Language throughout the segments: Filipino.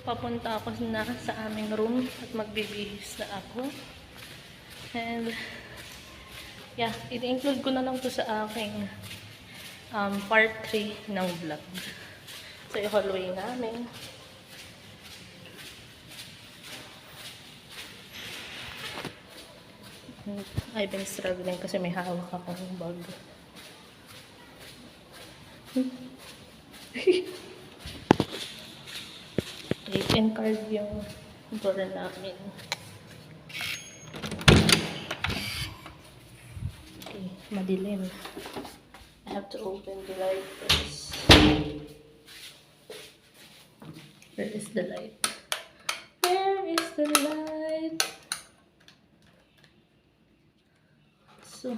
papunta ako na sa aming room at magbibihis na ako. And, yeah, i-include ko na lang to sa aking part 3 ng vlog. So, yung hallway namin. I've been struggling kasi may hawak akong bag. ATM card yung door namin. Okay, madilim. I have to open the light first. Where is the light? Where is the light? So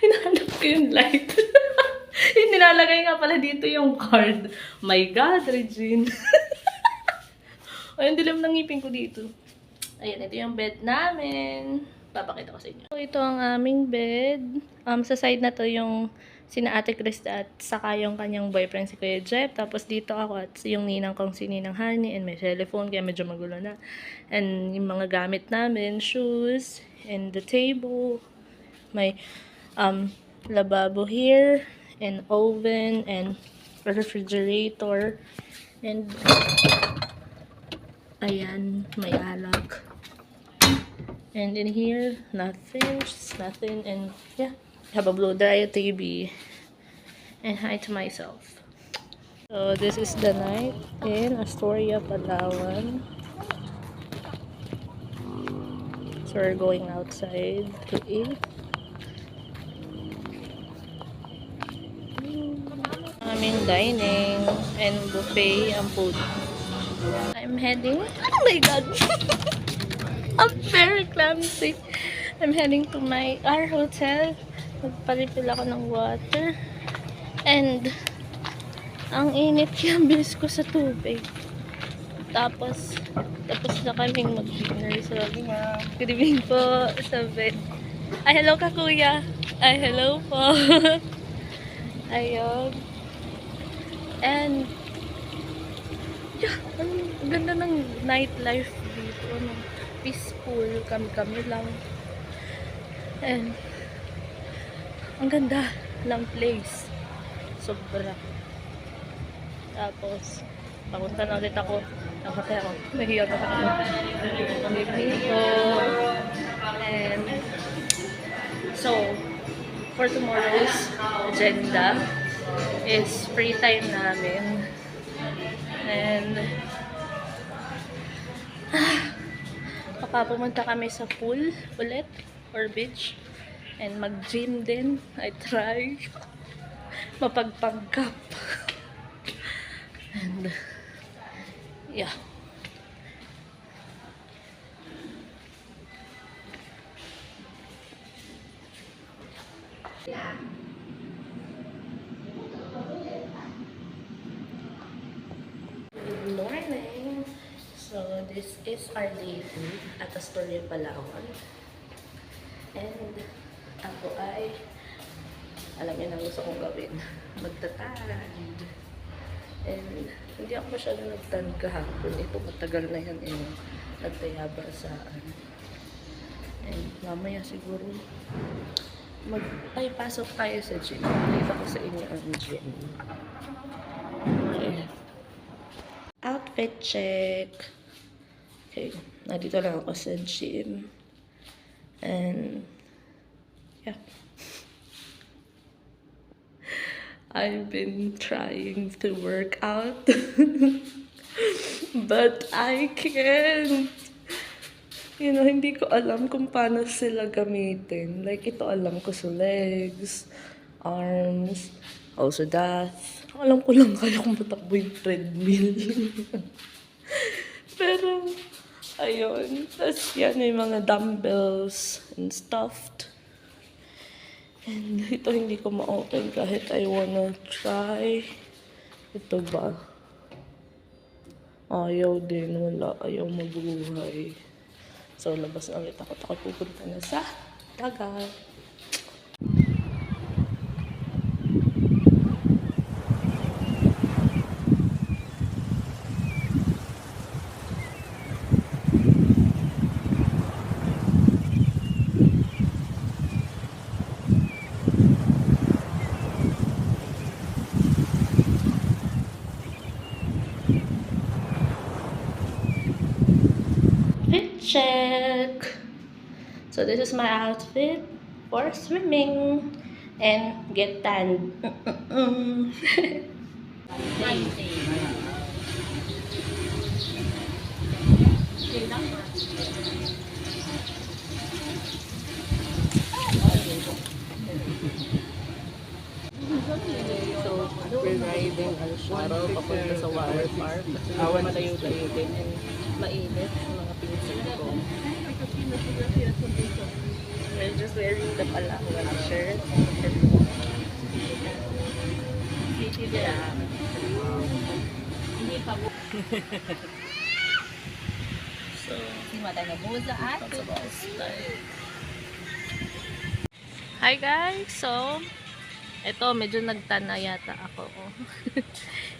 hinahanap ko yung light. Yung nilalagay nga pala dito yung card. My God, Regine. Ay, ang dilim ng ngipin ko dito. Ayan, ito yung bed namin. Papakita ko sa inyo. So, ito ang aming bed. Sa side na to yung sina Ate Krista at saka yung kanyang boyfriend si Kuya Jeff. Tapos dito ako at yung ninang kong si Ninang Honey and may telephone kaya medyo magulo na. And yung mga gamit namin, shoes, and the table. May lababo here, and oven, and refrigerator, and ayan, may alak. And in here, nothing, just nothing, and yeah, I have a blow dryer TV, and hi to myself. So this is the night in Astoria, Palawan. So we're going outside to eat. Aming dining and buffet ang food. I'm heading, oh my God, I'm very clumsy. I'm heading to our hotel. Magpalipil ako ng water. And ang init yung bilis ko sa tubig. Tapos na kaming mag-dinner. So, good evening po sa bed. Ay, hello ka kuya. Ay, hello po. Ayun. And, yeah, ang ganda ng nightlife dito. Peaceful, kami-kami lang. And, ang ganda ng place. Sobra. Tapos, papunta na ulit ako. Nakatay ako. Nahiyak na ako. Dito. And, so, for tomorrow's agenda is free time namin. And baka pumunta kami sa pool ulit or beach and mag-gym din. I try mapagpagkap. And yeah. Good morning. So this is our day 2 at Astoria, Palawan. And ako ay, alam niyo na gusto kong gawin, magtatad. And hindi ako masyado nagtan kahapon. Ito matagal na yan nagtayaba sa and mamaya siguro pasok tayo sa gym. Nakita ko sa inyo ang gym. Okay. Outfit check. Okay. Nandito lang ako sa gym. And yeah. I've been trying to work out. But I can't. You know, hindi ko alam kung paano sila gamitin. Like, ito alam ko sa legs, arms, also that. Alam ko lang kaya kung matakbo yung treadmill. Pero, ayun. Tapos yan, may mga dumbbells and stuffed. And ito hindi ko ma-open kahit I wanna try. Ito ba? Ayaw din. Wala. Ayaw mabuhay. So, labas na ulit ako. Ako pupunta na sa dagat. check. So this is my outfit for swimming and get tanned. So, we're riding Alsharo papunta sa water park kasi malayo-layo din and mainit sa mga pinsan ko. We're just wearing the Palawan shirt. So, that's about style. Hi guys! So, ito medyo nagtana yata ako.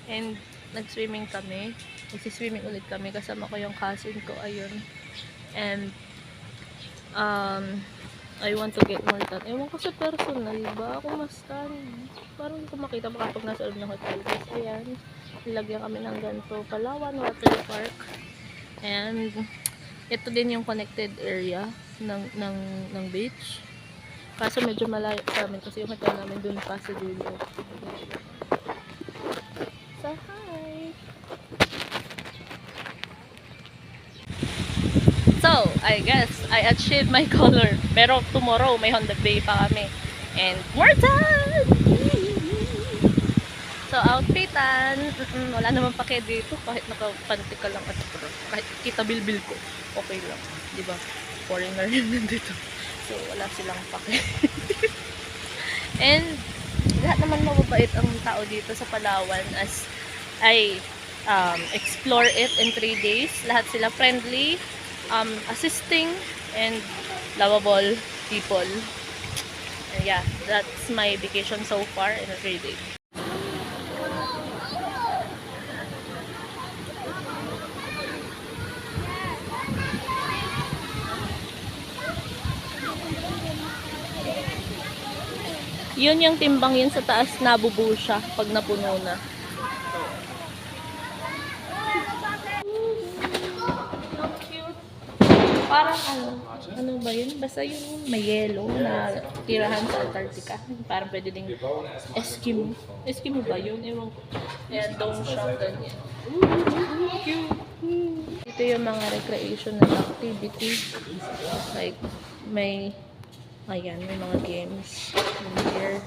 And nag-swimming kami. Nag-swimming ulit kami. Kasama ko yung cousin ko. Ayun. And I want to get more tan. Ewan ko sa personal ba? Ako mas tan. Parang hindi ko makita baka pag nasa loob ng hotel. Kasi ayan. Nilagyan kami ng ganito. Palawan Water Park. And ito din yung connected area ng beach. Kaso medyo malayo sa amin kasi yung hotel namin dun pa sa dulo. So, hi! So, I guess I achieved my color. Pero tomorrow may Honda Bay pa kami. And more time! So, outfitan. Wala naman pake dito. Kahit nakapanti ka lang at kahit kita bilbil ko. Okay lang. Diba? Foreigner yun nandito. So, wala silang pake. And, lahat naman mababait ang tao dito sa Palawan as I explore it in 3 days. Lahat sila friendly, assisting, and lovable people. And yeah, that's my vacation so far in 3 days. Yun yung timbang yun sa taas, nabubuo siya pag napuno na. So cute. Parang ano ba yun? Basta yung may yellow na tirahan sa Antarctica. Parang pwede ding Eskimo. Eskimo ba yun? Ewan ko. Ayan, dome siya. Ganyan. Cute. Ito yung mga recreational activity. Like, ayan, may mga games here.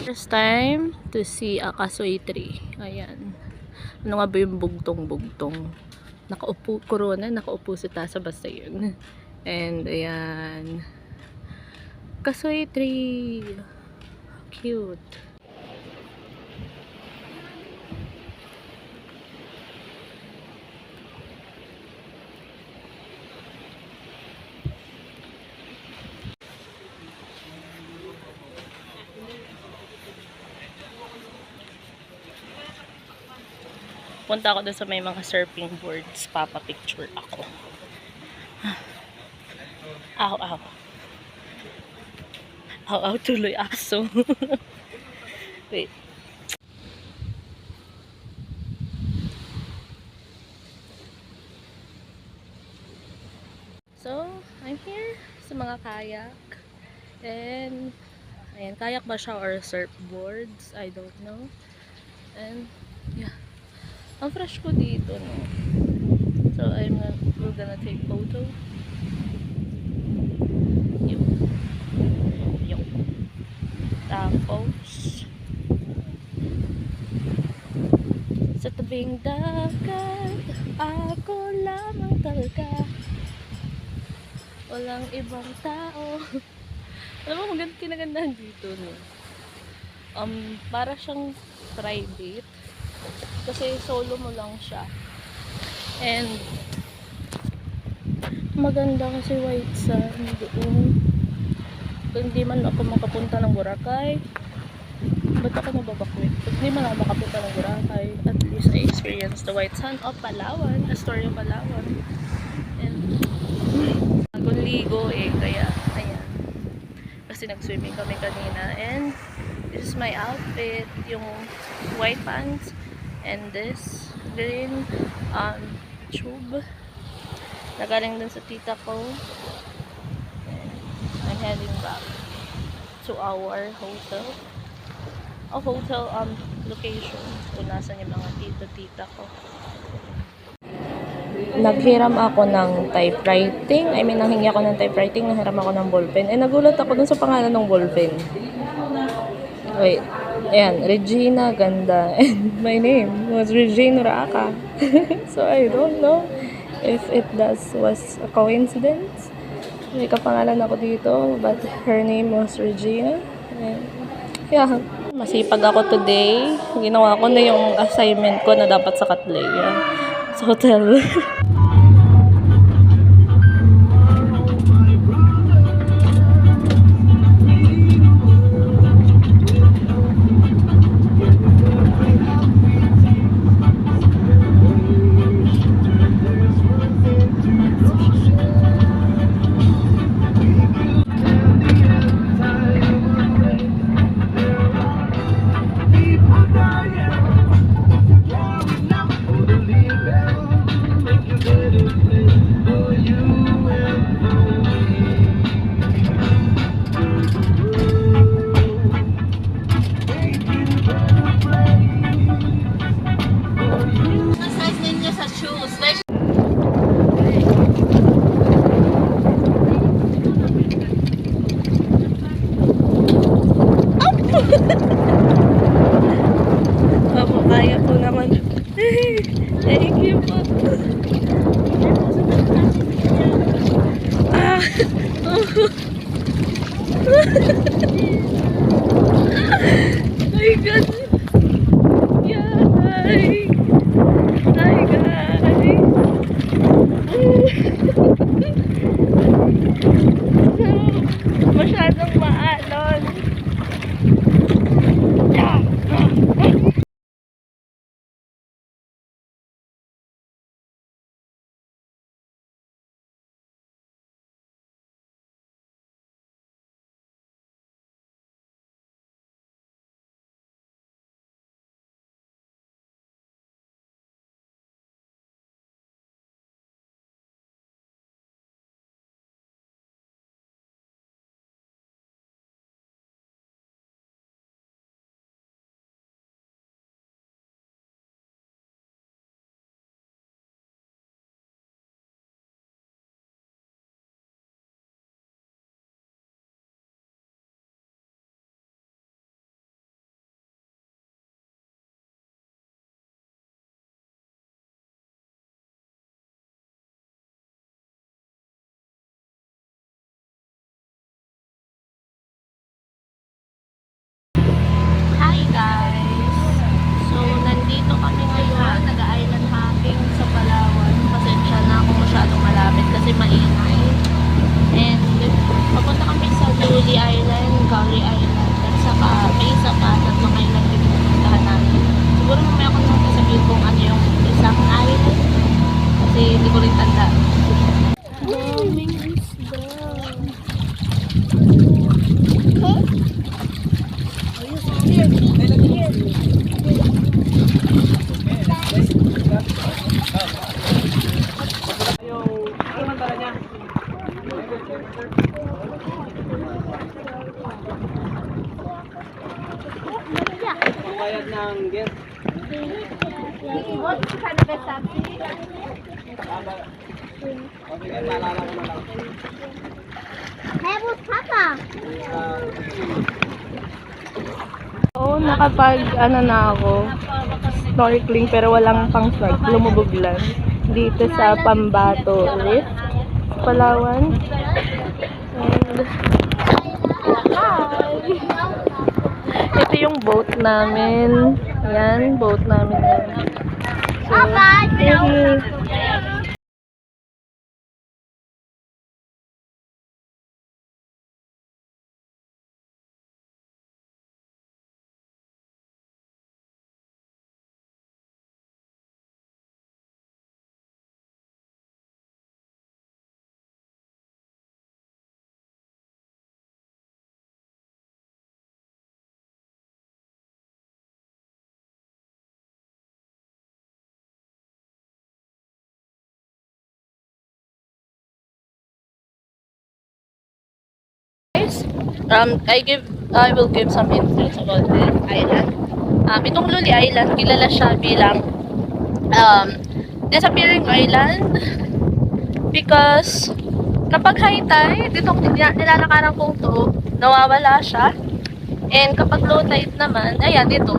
First time to see a kasoy tree. Ayan. Ano nga ba yung bugtong-bugtong? Nakaupo, corona, nakaupo si Tasa basta yun. And, ayan. Kasoy tree. Cute. Punta ako dun sa may mga surfing boards. Papa-picture ako. Aw, aw. Aw, aw, tuloy aso. Wait. So, I'm here sa mga kayak. And, ayan, kayak ba siya or surfboards? I don't know. And, yeah. Ang fresh ko dito, no? So, we're gonna take photo. Yung. Tapos, sa tabing dagat, ako lamang talaga. Walang ibang tao. Alam mo, maganda kinagandahan dito, no? Para siyang private. Kasi solo mo lang siya. And maganda kasi white sand doon. Kung hindi man ako makapunta ng Boracay, ba't ako nababakwit? Kung hindi man ako makapunta ng Boracay, at least I experienced the white sand of Palawan, the story of Palawan. And bagong ligo kaya ayan. Kasi nag-swimming kami kanina. And this is my outfit, yung white pants and this green tube. Nagaling dun sa tita ko. I'm heading back to our hotel. A hotel location kung nasan yung mga tita ko. Naghiram ako ng typewriting. I mean, nanghingi ako ng typewriting, nanghiram ako ng ballpen. Nagulat ako dun sa pangalan ng ballpen. Wait. Ayan, Regina Ganda. And my name was Regina Raaka. So, I don't know if was a coincidence. May kapangalan ako dito, but her name was Regina. And, yeah. Masipag ako today. Ginawa ko na yung assignment ko na dapat sa Katleya. Sa hotel. Opo, kaya po naman. Thank you po. Ah! My God! Yeah! Hi! Hi, guys! Masyadong maalon. Hi guys! So, nandito kami ngayon, nag-island hopping sa Palawan. Pasensya na kung masyadong malapit kasi maingay. And, papunta kami sa Luli Island, Gauri Island, at saka may isa pa, tatlong island din pupuntahan namin. Siguro mamaya ko naman sasabihin kung ano yung isang island. Kasi hindi ko rin tanda. Daming isda. Bayad ng guest. Okay, naalala ko na lang. Oo, nakapag na ako snorkeling pero walang pang snorkel, lumubog lang dito sa Pambato Reef, Palawan. And hi! Ito yung boat namin. Yan, boat namin yan. So, guys, I will give some insights about this island. Itong Luli Island, kilala siya bilang disappearing island because kapag high tide, itong nilalakaran kong to, nawawala siya. And kapag low tide naman, ayan, ito.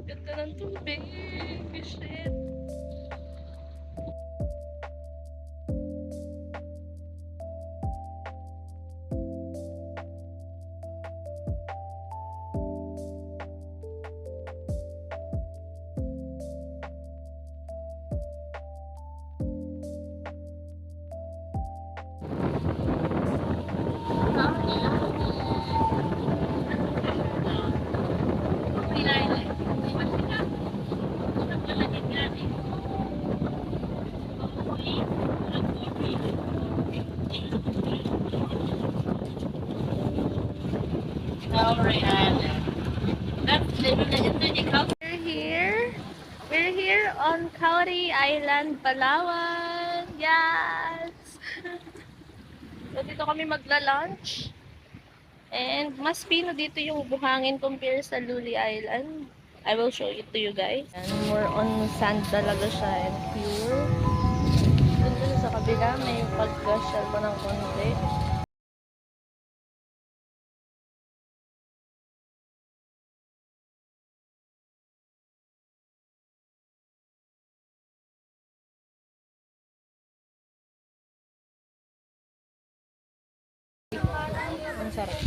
Ganda ng tubig. Shit. We're here on Kauri Island, Palawan. Yes! So, dito kami magla-lunch. And mas pino dito yung buhangin compare sa Luli Island. I will show it to you guys. And more on sand talaga siya and pure. Dito sa kabila may pag-shell pa ng konti. Ang sarap.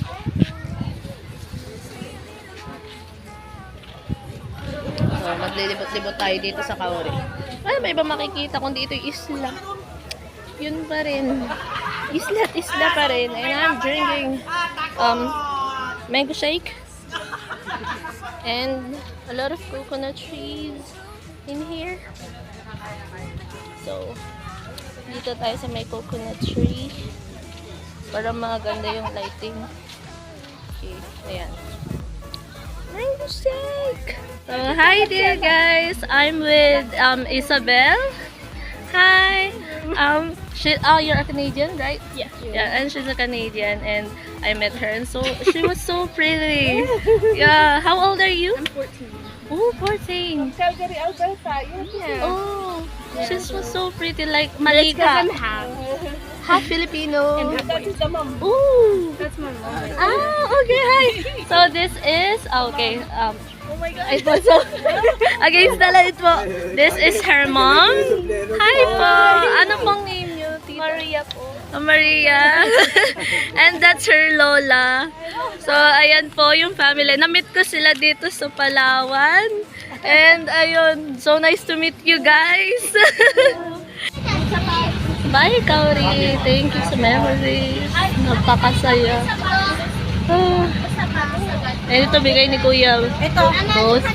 So, maglilibot-libot tayo dito sa Kauri. Ay, may iba makikita kung dito yung isla. Yun pa rin. Isla pa rin. And I'm drinking mango shake. And a lot of coconut trees in here. So, dito tayo sa may coconut tree para maganda yung lighting. Okay, ayan. Mango shake! So, hi there guys! I'm with Isabel. Hi! You're a Canadian, right? Yeah. Yeah, and she's a Canadian, and I met her, and so she was so pretty. Yeah, how old are you? I'm 14. Oh, 14. Calgary, Alberta. Yeah. Oh, she was so pretty, like Because I'm Malika. half Filipino. And that is the mom. Ooh. That's my mom. Okay, hi. So this is okay. Oh my God. It was so against the light po. This is her mom. Hi po. Ano pong name niyo, tita? Maria po. Maria. And that's her lola. So, ayan po yung family. Na-meet ko sila dito sa Palawan. And ayun, so nice to meet you guys. Bye, Kauri. Thank you sa memories. Napakasaya. Ah. And ito bigay ni Kuya. Ito. Both.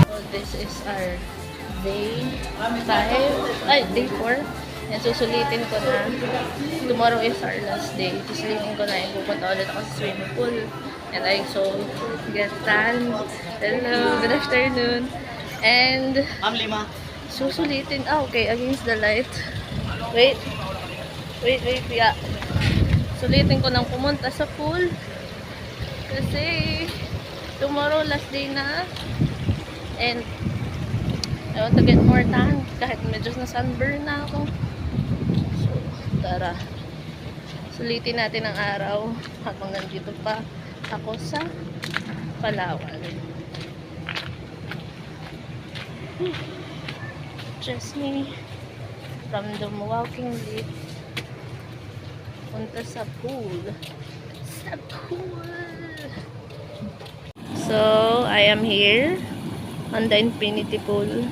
So this is our day 5, day 4. Yan, susulitin ko na. Tomorrow is our last day. Susulitin ko na yung pupunta ulit ako sa swimming pool. And I so get tan. Hello, good afternoon. And susulitin. Okay, against the light. Wait, yeah. Sulitin ko nang pumunta sa pool. Kasi tomorrow last day na. And I want to get more tan kahit medyo na sunburn na ako. So, tara. Sulitin natin ang araw habang nandito pa ako sa Palawan. Just me from the walking lift punta sa pool. Sa pool! So, I am here on the infinity pool.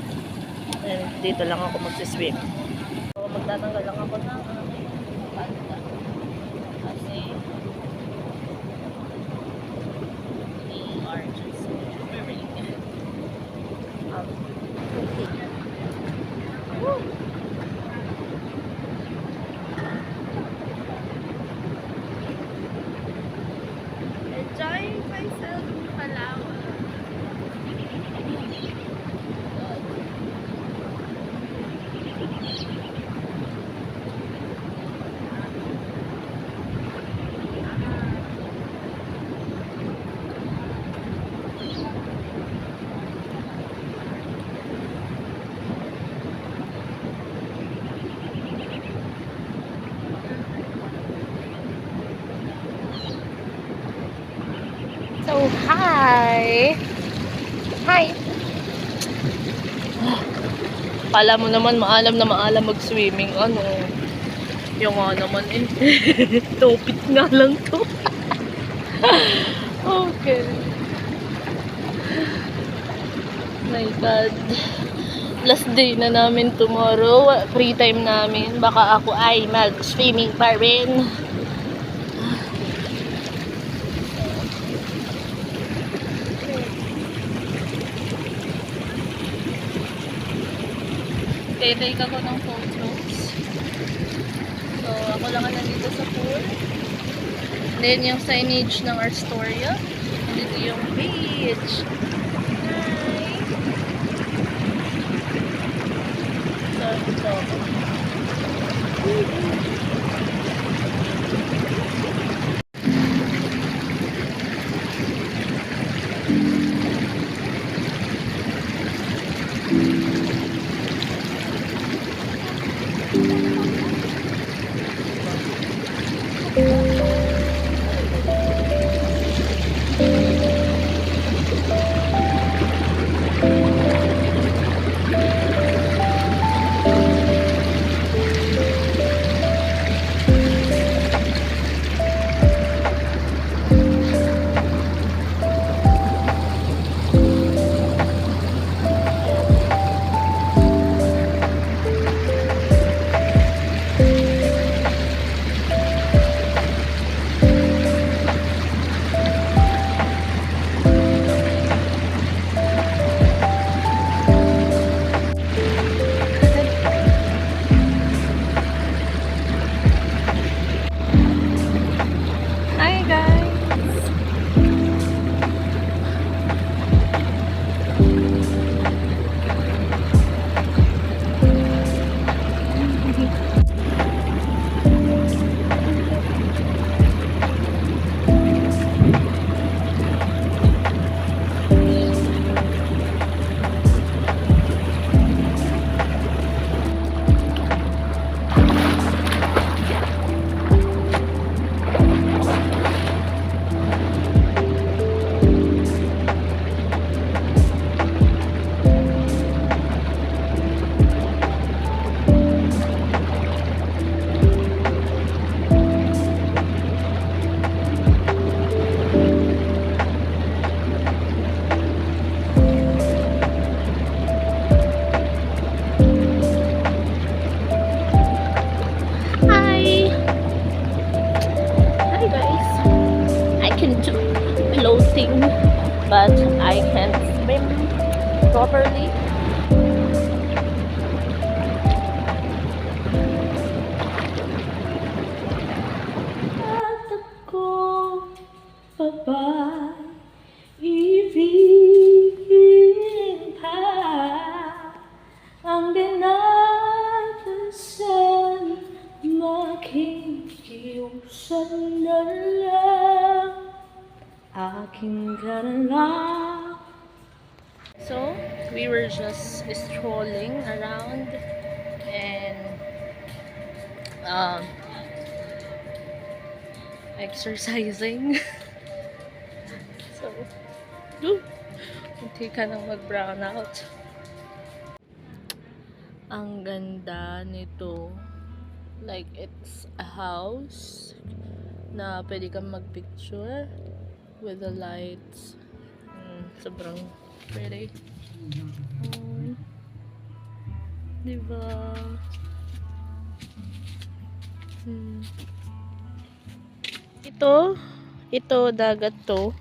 And dito lang ako magsiswim. So, magtatanggal lang ako ng panta. Kasi we are just swimming. Woo! Enjoying myself in Palawan. So, hi! Hi! Kala mo naman maalam na maalam mag-swimming. Ano? Yung nga naman eh. Topit nga lang to. Okay. My God. Last day na namin tomorrow. Free time namin. Baka ako ay mag-swimming pa rin. Take ako ng photos. So, ako lang ang nandito sa pool. Then, yung signage ng Astoria. Dito yung beach. Hi! So, properly. At ako ibigin pa ang binatasan, makikiusan na lang, akin ka na lang. So, we were just strolling around and exercising. So, hindi ka nang mag-brown out. Ang ganda nito. Like, it's a house na pwede kang mag-picture with the lights. Sobrang pretty. Diba? Ito, dagat to.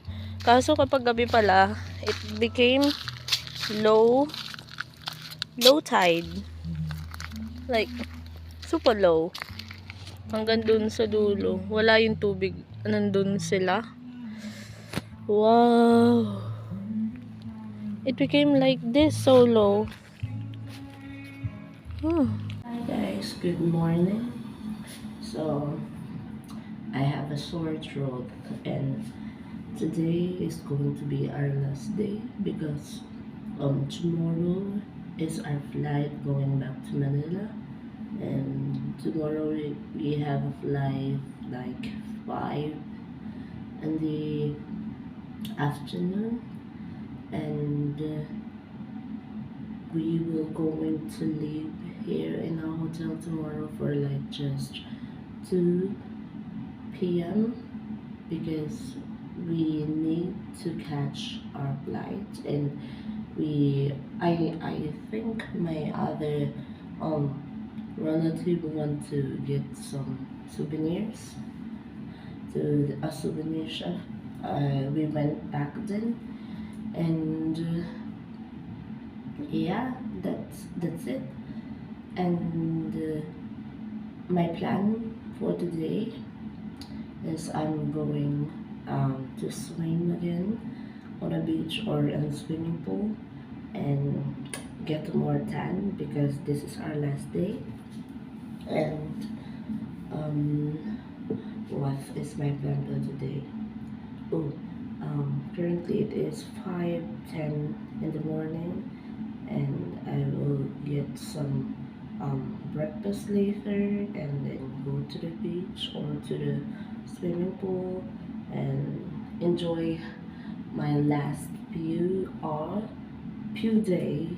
Kaso kapag gabi pala, it became low tide. Like, super low. Hanggang dun sa dulo. Wala yung tubig. Nandun sila. Wow. It became like this, so low. Hi guys, good morning. So, I have a sore throat and today is going to be our last day because tomorrow is our flight going back to Manila, and tomorrow we have a flight like 5 in the afternoon, and we will going to leave here in our hotel tomorrow for like just 2 p.m. because we need to catch our flight, and I think my other relative want to get some souvenirs to a souvenir shop. We went back then, and yeah, that's it. And my plan for today is I'm going to swim again on a beach or in a swimming pool and get more tan because this is our last day. And what is my plan for today? Currently it is 5:10 in the morning, and I will get some breakfast later and then go to the beach or to the swimming pool and enjoy my last few day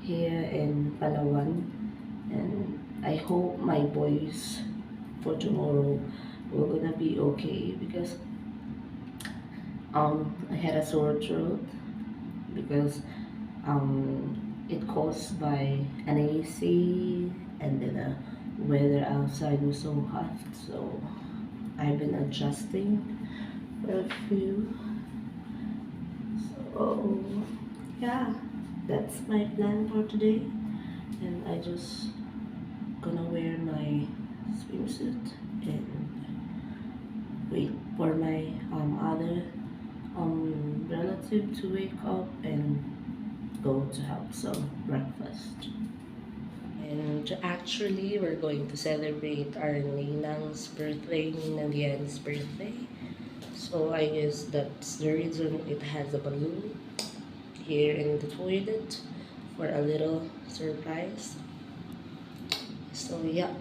here in Palawan. And I hope my boys for tomorrow will gonna be okay because I had a sore throat because it caused by an AC, and then the weather outside was so hot, so I've been adjusting for a few. So yeah, that's my plan for today, and I just gonna wear my swimsuit and wait for my other relative to wake up and go to have some breakfast. And actually, we're going to celebrate our Ninang's birthday, Ninang Dian's birthday. So I guess that's the reason it has a balloon here in the toilet for a little surprise. So yeah.